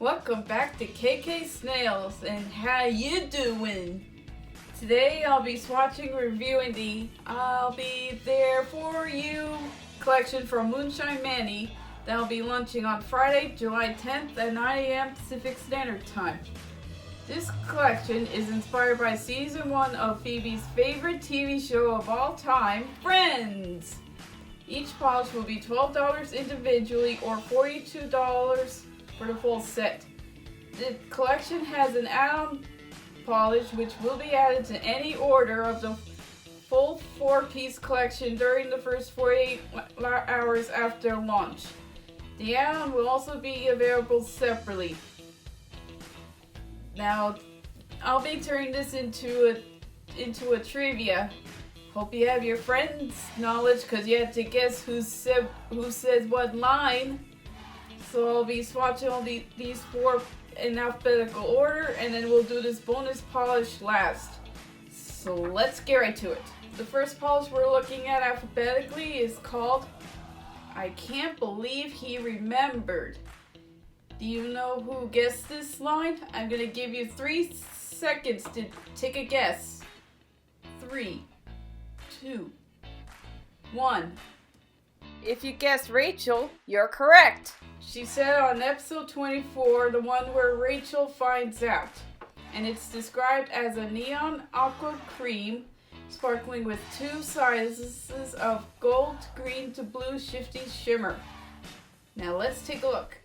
Welcome back to KK Snails, and how you doing? Today I'll be swatching, reviewing the I'll Be There For You collection from Moonshine Manny that'll be launching on Friday, July 10th at 9 a.m. Pacific Standard Time. This collection is inspired by season 1 of Phoebe's favorite TV show of all time, Friends! Each polish will be $12 individually or $42 for the full set. The collection has an add-on polish which will be added to any order of the full 4-piece collection during the first 48 hours after launch. The add-on will also be available separately. Now, I'll be turning this into a trivia. Hope you have your friends' knowledge because you had to guess who says what line. So I'll be swatching all these 4 in alphabetical order, and then we'll do this bonus polish last. So let's get right to it. The first polish we're looking at alphabetically is called I Can't Believe He Remembered. Do you know who guessed this line? I'm going to give you 3 seconds to take a guess. 3, 2, 1. If you guessed Rachel, you're correct. She said on episode 24, the one where Rachel finds out. And it's described as a neon aqua cream, sparkling with 2 sizes of gold, green to blue shifty shimmer. Now let's take a look.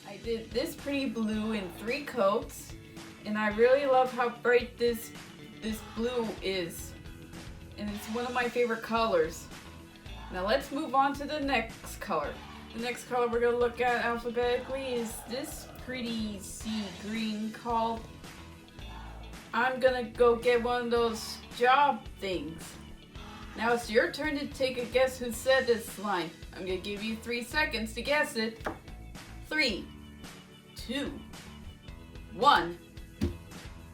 I did this pretty blue in 3 coats, and I really love how bright this blue is, and it's one of my favorite colors. Now let's move on to the next color. The next color we're going to look at alphabetically is this pretty sea green called I'm gonna go get one of those job things. Now it's your turn to take a guess who said this line. I'm going to give you 3 seconds to guess it. 3, 2, 1.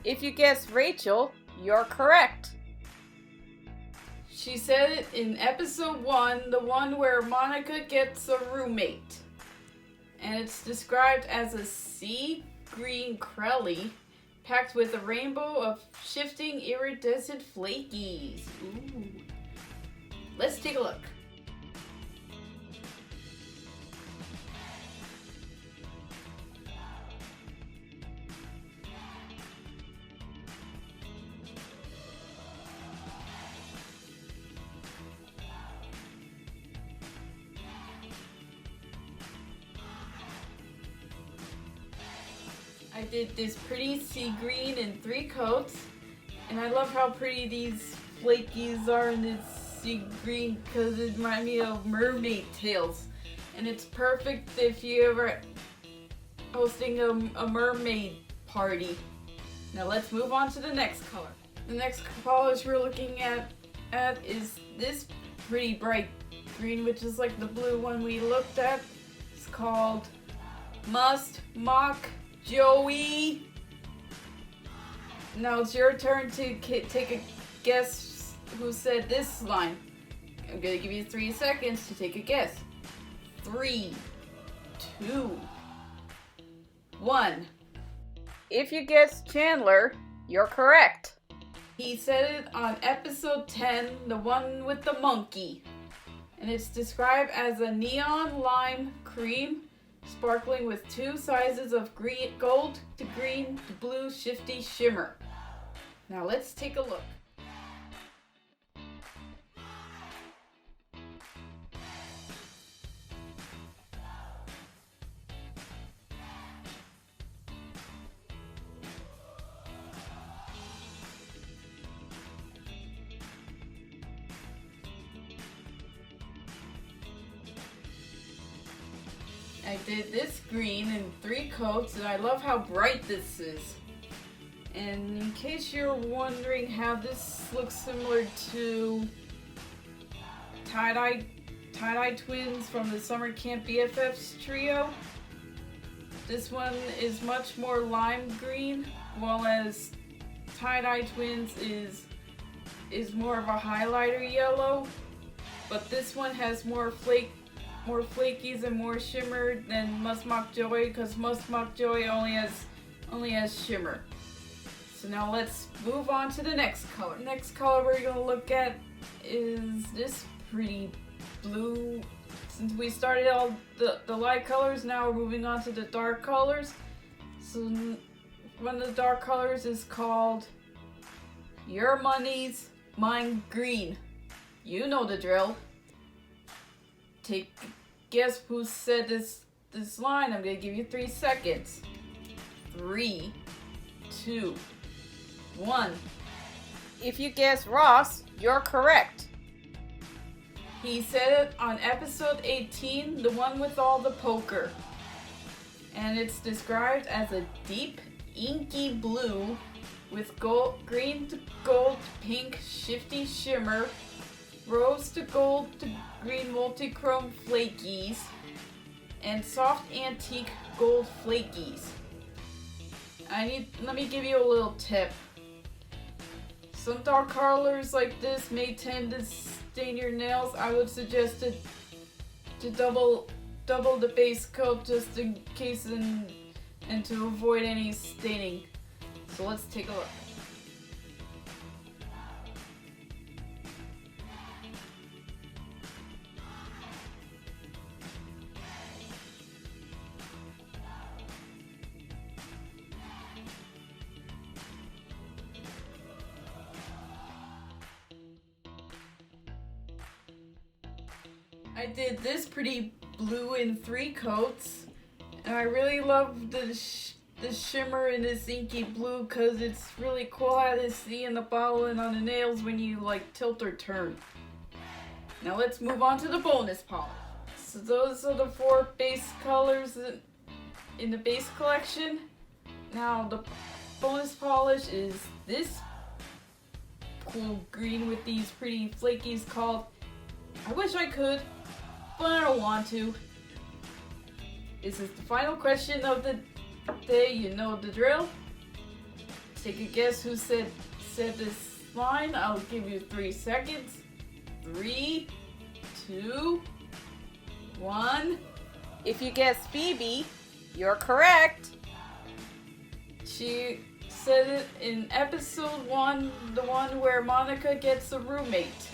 If you guessed Rachel, you're correct. She said it in episode 1, the one where Monica gets a roommate. And it's described as a sea green crelly packed with a rainbow of shifting iridescent flakies. Ooh. Let's take a look. I did this pretty sea green in 3 coats, and I love how pretty these flakies are in this sea green because it reminds me of mermaid tails, and it's perfect if you ever hosting a mermaid party. Now let's move on to the next color. The next polish we're looking at is this pretty bright green, which is like the blue one we looked at. It's called Must Mock Joey. Now it's your turn to take a guess who said this line. I'm going to give you 3 seconds to take a guess. 3, 2, 1. If you guessed Chandler, you're correct. He said it on episode 10, the one with the monkey. And it's described as a neon lime cream sparkling with 2 sizes of green, gold to green to blue shifty shimmer. Now let's take a look. I did this green in 3 coats, and I love how bright this is. And in case you're wondering how this looks similar to tie-dye tie-dye twins from the Summer Camp BFFs trio. This one is much more lime green, while as tie-dye twins is more of a highlighter yellow. But this one has more flakies and more shimmer than Musmok Joy, because Musmok Joy only has shimmer. So now let's move on to the next color. Next color we're gonna look at is this pretty blue. Since we started all the light colors, now we're moving on to the dark colors. So one of the dark colors is called Your Money's Mine Green. You know the drill. Guess who said this line. I'm gonna give you 3 seconds. 3, 2, 1. If you guess Ross, you're correct. He said it on episode 18, the one with all the poker. And it's described as a deep, inky blue with green to gold to pink shifty shimmer, rose to gold to green multichrome flakies, and soft antique gold flakies. Let me give you a little tip. Some dark colors like this may tend to stain your nails. I would suggest to double the base coat just in case and to avoid any staining. So let's take a look. I did this pretty blue in 3 coats, and I really love the shimmer in this inky blue because it's really cool how to see in the bottle and on the nails when you like tilt or turn. Now let's move on to the bonus polish. So those are the 4 base colors in the base collection. Now the bonus polish is this cool green with these pretty flakies called I Wish I Could, but I don't want to. This is the final question of the day. You know the drill. Take a guess who said this line. I'll give you 3 seconds. 3, 2, 1. If you guess Phoebe, you're correct. She said it in episode 1, the one where Monica gets a roommate.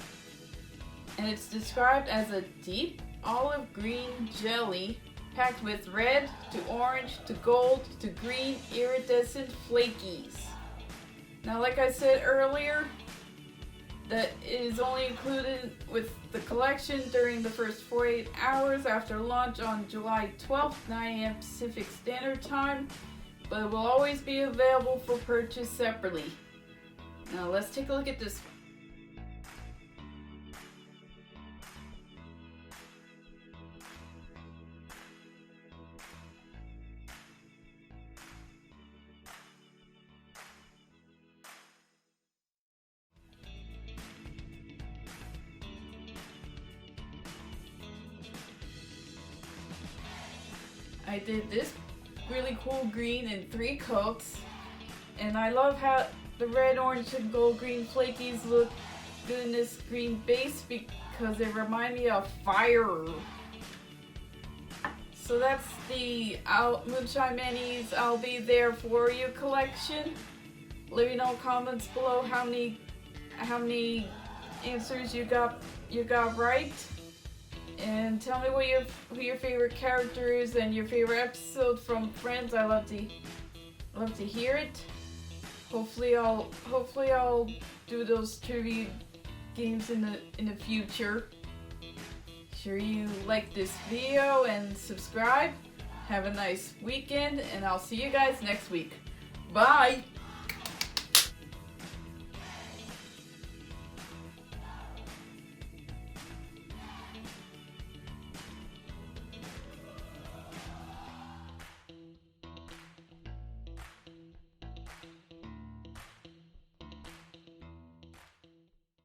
And it's described as a deep olive green jelly packed with red to orange to gold to green iridescent flakies. Now, like I said earlier, that is only included with the collection during the first 48 hours after launch on July 12th, 9 a.m. Pacific Standard Time, but it will always be available for purchase separately. Now, let's take a look at this one. I did this really cool green in 3 coats, and I love how the red, orange, and gold green flakies look good in this green base because they remind me of fire. So that's the Moonshine Minis I'll Be There For You collection. Let me know in comments below how many answers you got right. And tell me who your favorite character is and your favorite episode from Friends. I love to hear it. Hopefully I'll do those trivia games in the future. Sure you like this video and subscribe. Have a nice weekend, and I'll see you guys next week. Bye.